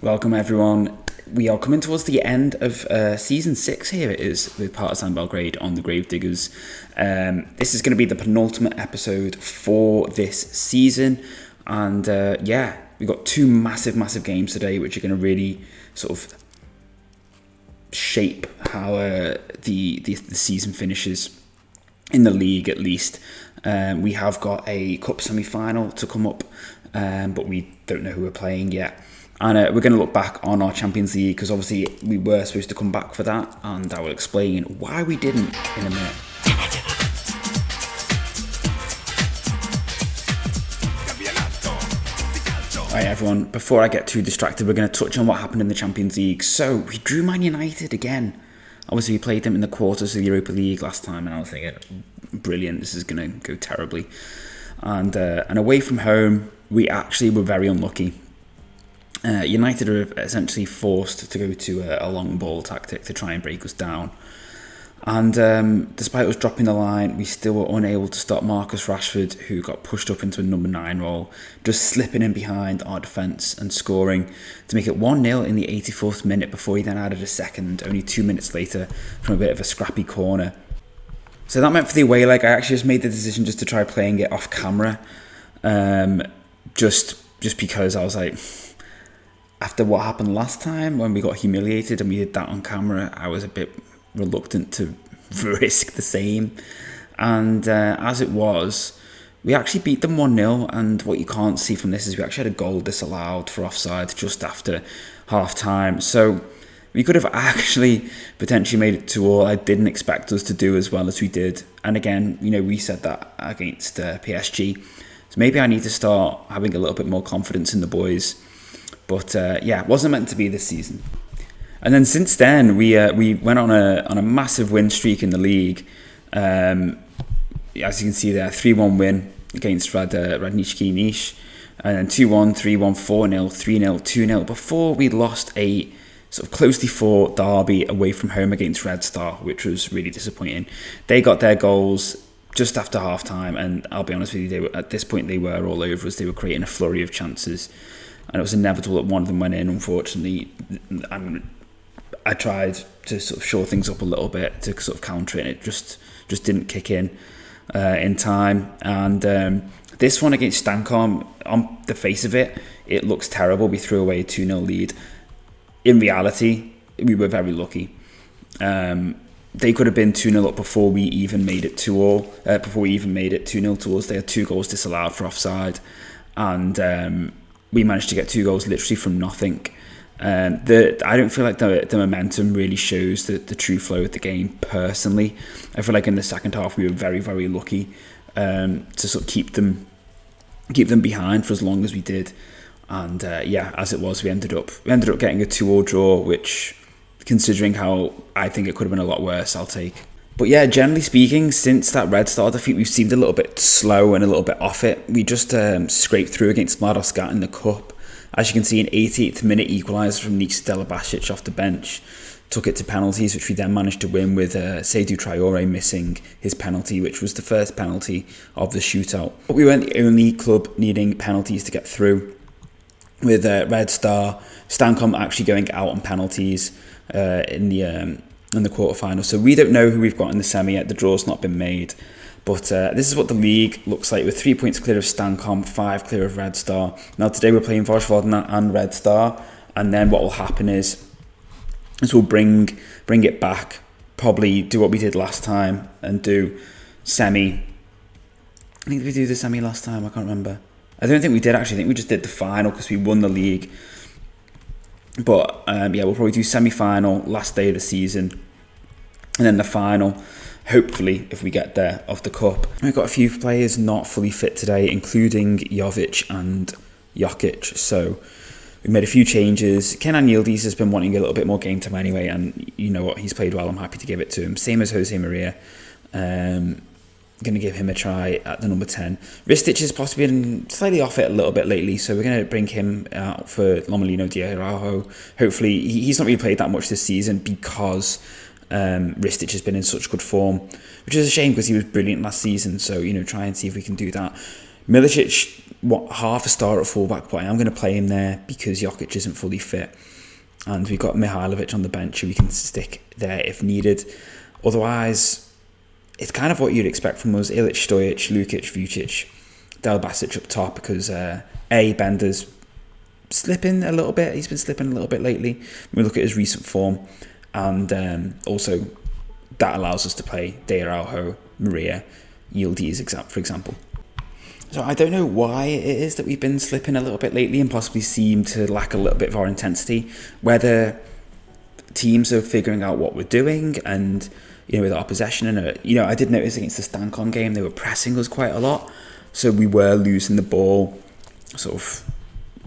Welcome everyone. We are coming towards the end of season 6 here it is with Partizan Belgrade on the Gravediggers. This is going to be the penultimate episode for this season, and we've got two massive games today which are going to really sort of shape how the season finishes in the league at least. We have got a cup semi-final to come up, but we don't know who we're playing yet. And we're going to look back on our Champions League because obviously we were supposed to come back for that, and I will explain why we didn't in a minute. Alright everyone, before I get too distracted, we're going to touch on what happened in the Champions League. So, we drew Man United again. Obviously we played them in the quarters of the Europa League last time, and I was thinking, brilliant, this is going to go terribly. And away from home, we actually were very unlucky. United are essentially forced to go to a long ball tactic to try and break us down. And despite us dropping the line, we still were unable to stop Marcus Rashford, who got pushed up into a number 9 role, just slipping in behind our defence and scoring to make it 1-0 in the 84th minute before he then added a second, only 2 minutes later, from a bit of a scrappy corner. So that meant for the away leg, I actually just made the decision just to try playing it off camera, just because I was like, after what happened last time when we got humiliated and we did that on camera, I was a bit reluctant to risk the same. And as it was, we actually beat them 1-0, and what you can't see from this is we actually had a goal disallowed for offside just after half time. So we could have actually potentially made it 2-2. I didn't expect us to do as well as we did. And again, we said that against PSG. So maybe I need to start having a little bit more confidence in the boys. But it wasn't meant to be this season. And then since then, we went on a massive win streak in the league. As you can see there, 3-1 win against Radnički Niš, and then 2-1, 3-1, 4-0, 3-0, 2-0. Before we lost a sort of closely fought derby away from home against Red Star, which was really disappointing. They got their goals just after half time, and I'll be honest with you, at this point they were all over us. They were creating a flurry of chances. And it was inevitable that one of them went in, unfortunately. I tried to sort of shore things up a little bit to sort of counter it, and it just didn't kick in time. And this one against Stankom, on the face of it, it looks terrible. We threw away a 2-0 lead. In reality, we were very lucky. They could have been 2-0 up before we even made it 2-0. Before we even made it 2-0 to us, they had 2 goals disallowed for offside. And we managed to get 2 goals literally from nothing. I don't feel like the momentum really shows the true flow of the game personally. I feel like in the second half we were very, very lucky to sort of keep them behind for as long as we did. And as it was, we ended up getting a 2-2 draw, which, considering how I think it could have been a lot worse, I'll take. But yeah, generally speaking, since that Red Star defeat, we've seemed a little bit slow and a little bit off it. We just scraped through against Mladoscat in the Cup. As you can see, an 88th minute equaliser from Nik Delabasic off the bench took it to penalties, which we then managed to win with Seydou Traoré missing his penalty, which was the first penalty of the shootout. But we weren't the only club needing penalties to get through. With Red Star, Stankom actually going out on penalties in the quarterfinal. So we don't know who we've got in the semi yet. The draw's not been made. But this is what the league looks like, with 3 points clear of Stankom, 5 clear of Red Star. Now today we're playing Vojvodina and Red Star, and then what will happen is we'll bring it back, probably do what we did last time and do semi. I think we did the semi last time, I can't remember. I don't think we did actually. I think we just did the final because we won the league. But we'll probably do semi-final, last day of the season, and then the final, hopefully, if we get there, of the Cup. We've got a few players not fully fit today, including Jovic and Jokic. So we made a few changes. Kenan Yildiz has been wanting a little bit more game time anyway, and you know what, he's played well. I'm happy to give it to him. Same as Jose Maria. Going to give him a try at the number 10. Ristic has possibly been slightly off it a little bit lately, so we're going to bring him out for Lomolino Diaraujo. Hopefully, he's not really played that much this season because Ristic has been in such good form, which is a shame because he was brilliant last season. So, try and see if we can do that. Milicic, half a star at fullback, but I am going to play him there because Jokic isn't fully fit. And we've got Mihailovic on the bench who we can stick there if needed. Otherwise, it's kind of what you'd expect from us. Ilic, Stojic, Lukic, Vucic, Delbasic up top because Bender's slipping a little bit. He's been slipping a little bit lately. When we look at his recent form. And also that allows us to play De Araujo, Maria, Yildiz, for example. So I don't know why it is that we've been slipping a little bit lately and possibly seem to lack a little bit of our intensity. Whether teams are figuring out what we're doing and, with our possession. And, I did notice against the Stancon game, they were pressing us quite a lot. So we were losing the ball sort of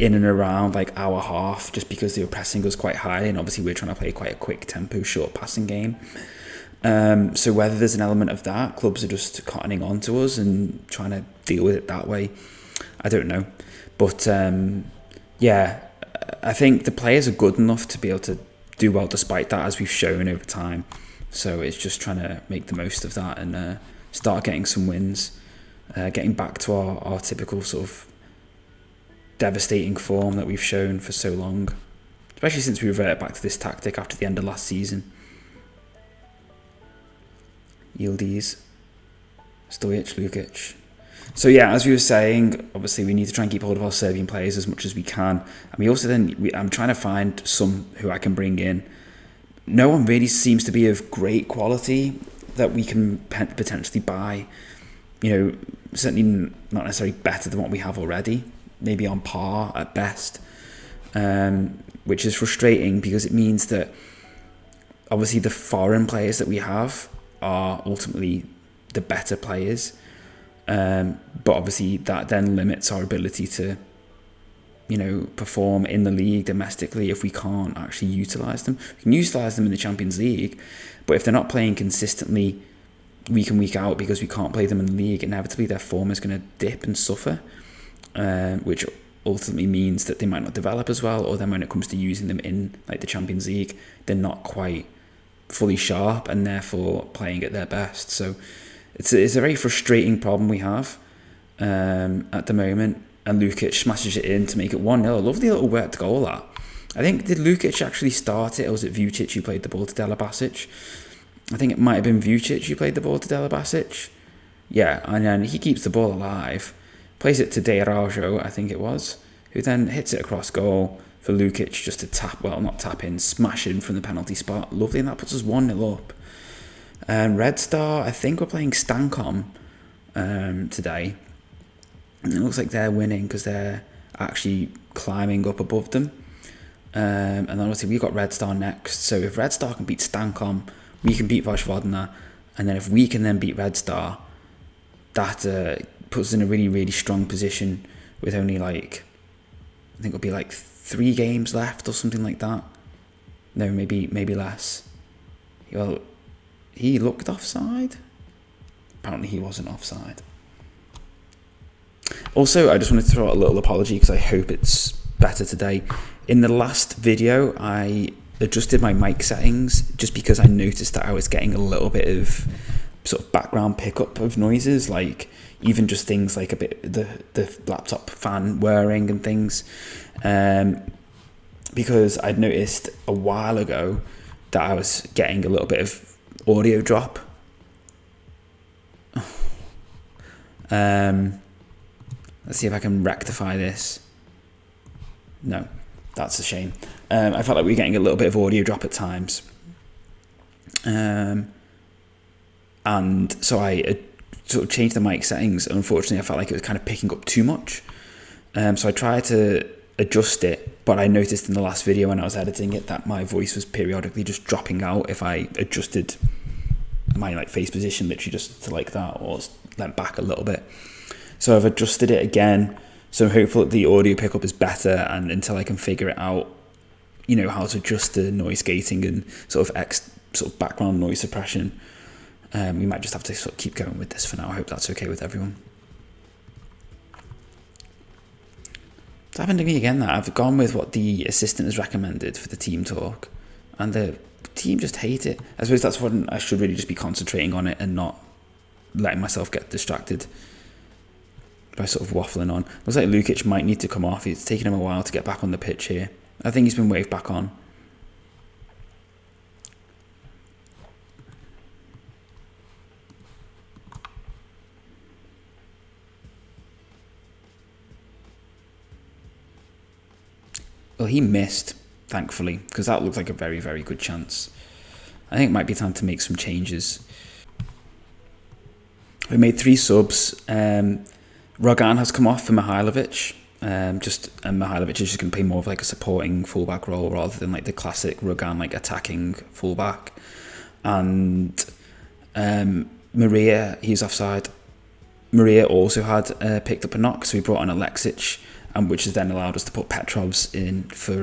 in and around like our half just because they were pressing us quite high. And obviously we're trying to play quite a quick tempo, short passing game. So whether there's an element of that, clubs are just cottoning on to us and trying to deal with it that way, I don't know. But I think the players are good enough to be able to do well despite that, as we've shown over time. So it's just trying to make the most of that and start getting some wins, getting back to our typical sort of devastating form that we've shown for so long, especially since we reverted back to this tactic after the end of last season. Yildiz, Stojic, Lukic. So as we were saying, obviously we need to try and keep hold of our Serbian players as much as we can. And we also I'm trying to find some who I can bring in. No one really seems to be of great quality that we can potentially buy. Certainly not necessarily better than what we have already. Maybe on par at best, which is frustrating because it means that obviously the foreign players that we have are ultimately the better players, but obviously that then limits our ability to perform in the league domestically if we can't actually utilise them. We can utilise them in the Champions League, but if they're not playing consistently week in, week out because we can't play them in the league, inevitably their form is going to dip and suffer, which ultimately means that they might not develop as well, or then when it comes to using them in like the Champions League, they're not quite fully sharp and therefore playing at their best. So it's a very frustrating problem we have at the moment. And Lukic smashes it in to make it 1-0. A lovely little worked goal that. I think, did Lukic actually start it, or was it Vucic who played the ball to Delabasic? I think it might have been Vucic who played the ball to Delabasic. Yeah, and then he keeps the ball alive, plays it to De Araujo, I think it was, who then hits it across goal for Lukic just to smash in from the penalty spot. Lovely, and that puts us 1-0 up. Red Star, I think we're playing Stancom today. And it looks like they're winning because they're actually climbing up above them. And then obviously we've got Red Star next. So if Red Star can beat Stancom, we can beat Vojvodina. And then if we can then beat Red Star, that puts us in a really, really strong position with only I think it'll be 3 games left or something like that. No, maybe less. Well, he looked offside. Apparently he wasn't offside. Also, I just wanted to throw out a little apology because I hope it's better today. In the last video, I adjusted my mic settings just because I noticed that I was getting a little bit of sort of background pickup of noises, like even just things like a bit the laptop fan whirring and things, because I'd noticed a while ago that I was getting a little bit of audio drop. Let's see if I can rectify this. No, that's a shame. I felt like we were getting a little bit of audio drop at times. And so I sort of changed the mic settings. Unfortunately, I felt like it was kind of picking up too much. So I tried to adjust it, but I noticed in the last video when I was editing it that my voice was periodically just dropping out if I adjusted my face position literally just to that, or leant back a little bit. So I've adjusted it again. So hopefully the audio pickup is better, and until I can figure it out, how to adjust the noise gating and sort of background noise suppression, we might just have to sort of keep going with this for now. I hope that's okay with everyone. It's happened to me again that I've gone with what the assistant has recommended for the team talk, and the team just hate it. I suppose that's when I should really just be concentrating on it and not letting myself get distracted. by sort of waffling on. Looks like Lukic might need to come off. It's taken him a while to get back on the pitch here. I think he's been waved back on. Well, he missed, thankfully, because that looked like a very, very good chance. I think it might be time to make some changes. We made 3 subs. Rogan has come off for Mihailovic. Mihailovic is just going to play more of like a supporting fullback role rather than like the classic Rogan like attacking fullback. And Maria, he's offside. Maria also had picked up a knock, so we brought on Alexic, which has then allowed us to put Petrovs in for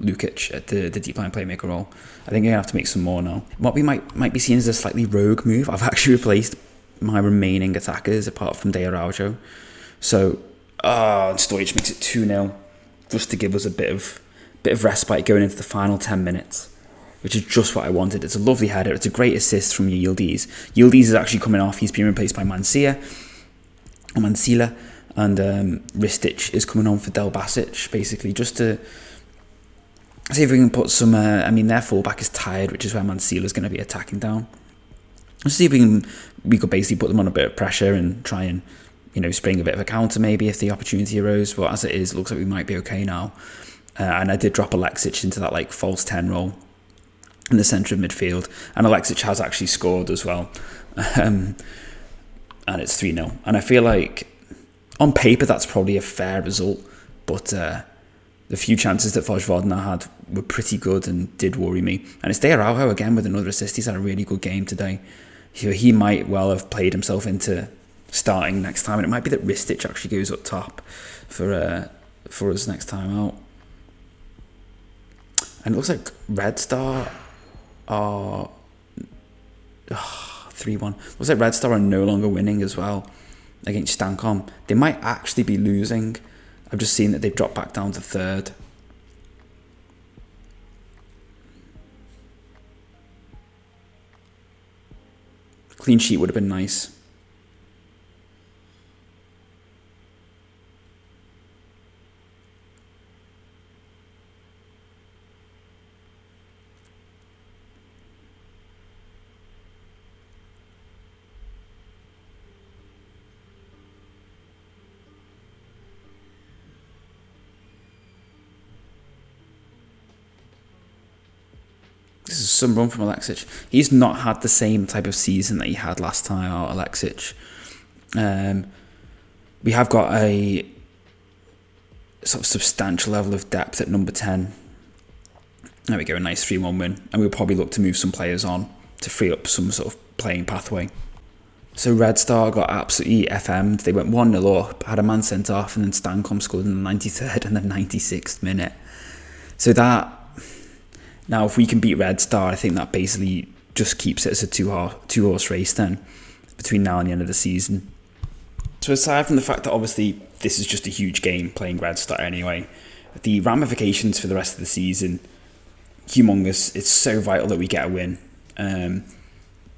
Lukic at the deep line playmaker role. I think you're going to have to make some more now. What we might be seeing as a slightly rogue move, I've actually replaced my remaining attackers apart from De Araujo. So, Stojic makes it 2-0, just to give us a bit of respite going into the final 10 minutes, which is just what I wanted. It's a lovely header. It's a great assist from Yildiz. Yildiz is actually coming off. He's been replaced by Mansilla, and Ristic is coming on for Del Basic, basically, just to see if we can put some... their fullback is tired, which is where Mansilla is going to be attacking down. Let's see if we could basically put them on a bit of pressure and try and, spring a bit of a counter maybe if the opportunity arose. But as it is, it looks like we might be okay now. And I did drop Alexic into that like false 10 role in the centre of midfield. And Alexic has actually scored as well. And it's 3-0. And I feel like on paper that's probably a fair result. But the few chances that Vojvodina had were pretty good and did worry me. And it's De Araujo again with another assist. He's had a really good game today. He might well have played himself into starting next time, and it might be that Ristic actually goes up top for us next time out. And it looks like Red Star are 3-1. Looks like Red Star are no longer winning as well against Stankom. They might actually be losing. I've just seen that they've dropped back down to 3rd. Clean sheet would have been nice. This is some run from Alexic. He's not had the same type of season that he had last time out, Alexic. We have got a sort of substantial level of depth at number 10. There we go, a nice 3-1 win. And we'll probably look to move some players on to free up some sort of playing pathway. So Red Star got absolutely FM'd. They went 1-0 up, had a man sent off, and then Stankom scored in the 93rd and the 96th minute. So that... Now, if we can beat Red Star, I think that basically just keeps it as a two-horse race then, between now and the end of the season. So aside from the fact that obviously this is just a huge game playing Red Star anyway, the ramifications for the rest of the season, humongous. It's so vital that we get a win.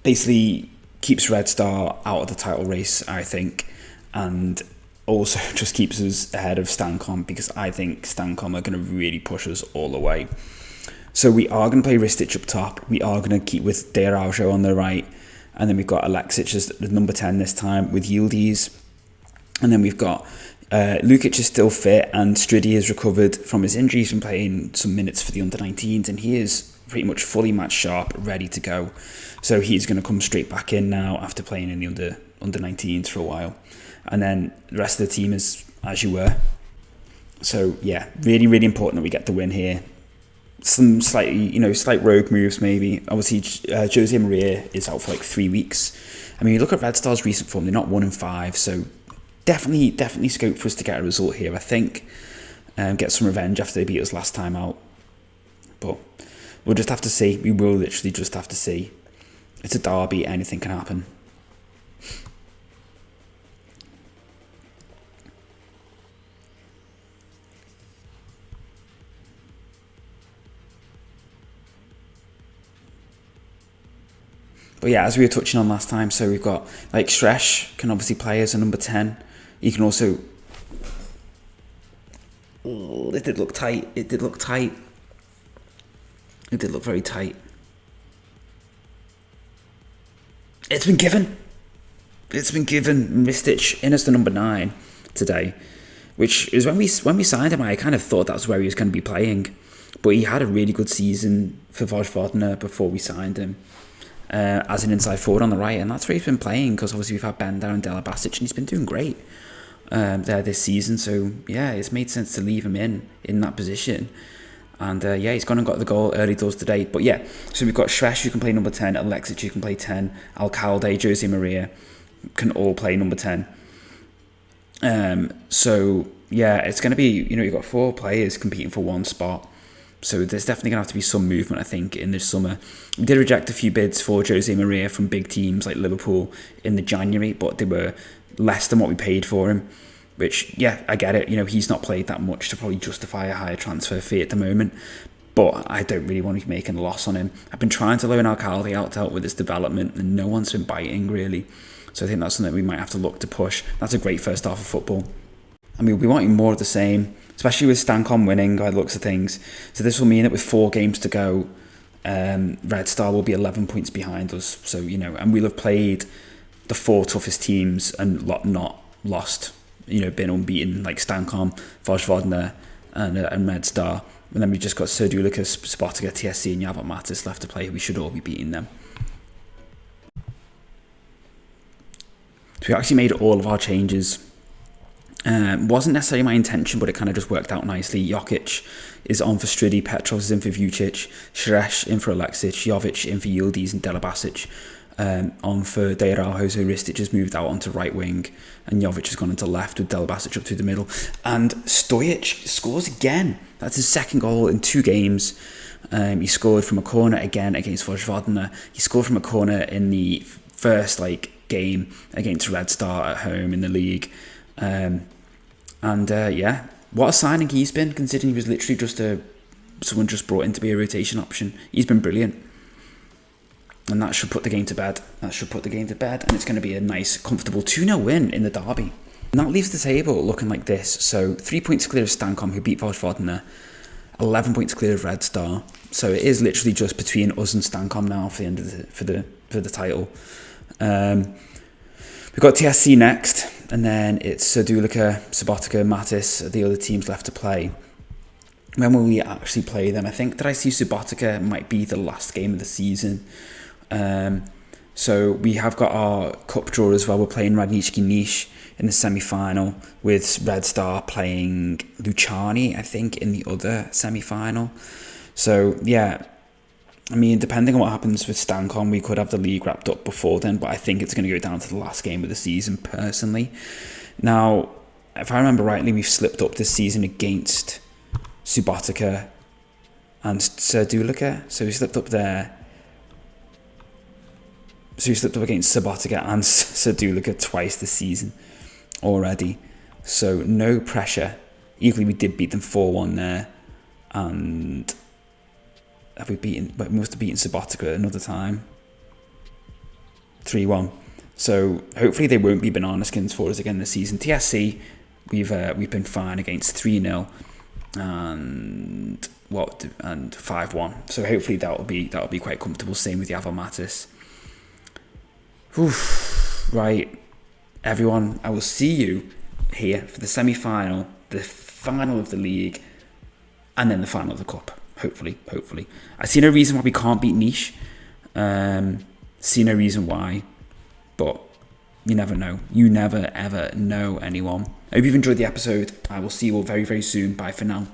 Basically keeps Red Star out of the title race, I think, and also just keeps us ahead of Stankom, because I think Stankom are going to really push us all the way. So we are going to play Ristic up top. We are going to keep with De Araujo on the right. And then we've got Alexic as the number 10 this time with Yildiz. And then we've got Lukic is still fit, and Stridi has recovered from his injuries from playing some minutes for the under-19s. And he is pretty much fully match sharp, ready to go. So he's going to come straight back in now after playing in the under-19s for a while. And then the rest of the team is as you were. So yeah, really, really important that we get the win here. Some slight rogue moves maybe. Obviously, Jose Maria is out for like 3 weeks. I mean, you look at Red Star's recent form; they're not 1-5, so definitely scope for us to get a result here. I think get some revenge after they beat us last time out. But we'll just have to see. We will literally just have to see. It's a derby; anything can happen. But yeah, as we were touching on last time, so we've got like Sresh can obviously play as a number 10. You can also... Oh, it did look tight. It did look tight. It did look very tight. It's been given. It's been given. Ristic in as the number 9 today, which is when we signed him, I kind of thought that's where he was going to be playing. But he had a really good season for Vojvodina before we signed him as an inside forward on the right, and that's where he's been playing, because obviously we've had Bender and Delabasic, and he's been doing great there this season. So yeah, it's made sense to leave him in that position. And yeah, he's gone and got the goal early doors today. But yeah, so we've got Shresh who can play number 10, Alexic who can play 10, Alcalde, Jose Maria can all play number 10. So yeah, it's going to be, you've got 4 players competing for one spot. So there's definitely going to have to be some movement, I think, in this summer. We did reject a few bids for Jose Maria from big teams like Liverpool in the January, but they were less than what we paid for him. Which, yeah, I get it. He's not played that much to probably justify a higher transfer fee at the moment. But I don't really want to be making a loss on him. I've been trying to loan Alcalde out to help with his development, and no one's been biting, really. So I think that's something we might have to look to push. That's a great first half of football. I mean, we'll be wanting more of the same, especially with Stancom winning by the looks of things. So this will mean that with 4 games to go, Red Star will be 11 points behind us. So, and we'll have played the 4 toughest teams and not lost. Been unbeaten, like Stancom, Vojvodina and Red Star. And then we've just got Serdulica, Subotica, TSC and Javot Matis left to play. We should all be beating them. So we actually made all of our changes. Wasn't necessarily my intention, but it kind of just worked out nicely. Jokic is on for Stridi, Petros is in for Vucic, Shresh in for Alexic, Jovic in for Yildiz and Delabasic. On for De Araujo, so Ristic has moved out onto right wing, and Jovic has gone into left with Delabasic up through the middle. And Stojic scores again. That's his 2nd goal in 2 games. He scored from a corner again against Vojvodina. He scored from a corner in the first game against Red Star at home in the league. Yeah, what a signing he's been, considering he was literally just someone just brought in to be a rotation option. He's been brilliant. And that should put the game to bed. And it's going to be a nice, comfortable 2-0 win in the derby. And that leaves the table looking like this. So 3 points clear of Stancom, who beat Vojvodina. 11 points clear of Red Star. So it is literally just between us and Stancom now for the end of for the title. We've got TSC next, and then it's Serdulica, Subotica, Matis, the other teams left to play. When will we actually play them? I think that I see Subotica might be the last game of the season. So we have got our cup draw as well. We're playing Radnički Niš in the semi-final, with Red Star playing Luciani, I think, in the other semi-final. So yeah, I mean, depending on what happens with Stancom, we could have the league wrapped up before then, but I think it's going to go down to the last game of the season, personally. Now, if I remember rightly, we've slipped up this season against Subotica and Serdulica, so we slipped up there. So we slipped up against Subotica and Serdulica twice this season already. So no pressure. Equally, we did beat them 4-1 there. And have we beaten... But we must have beaten Subotica another time. 3-1. So hopefully they won't be banana skins for us again this season. TSC, we've been fine against 3-0 and 5-1. So hopefully that'll be quite comfortable. Same with Javot Matis. Right, everyone, I will see you here for the semi-final, the final of the league, and then the final of the cup. Hopefully. I see no reason why we can't beat Niš. See no reason why, but you never know. You never ever know anyone. I hope you've enjoyed the episode. I will see you all very, very soon. Bye for now.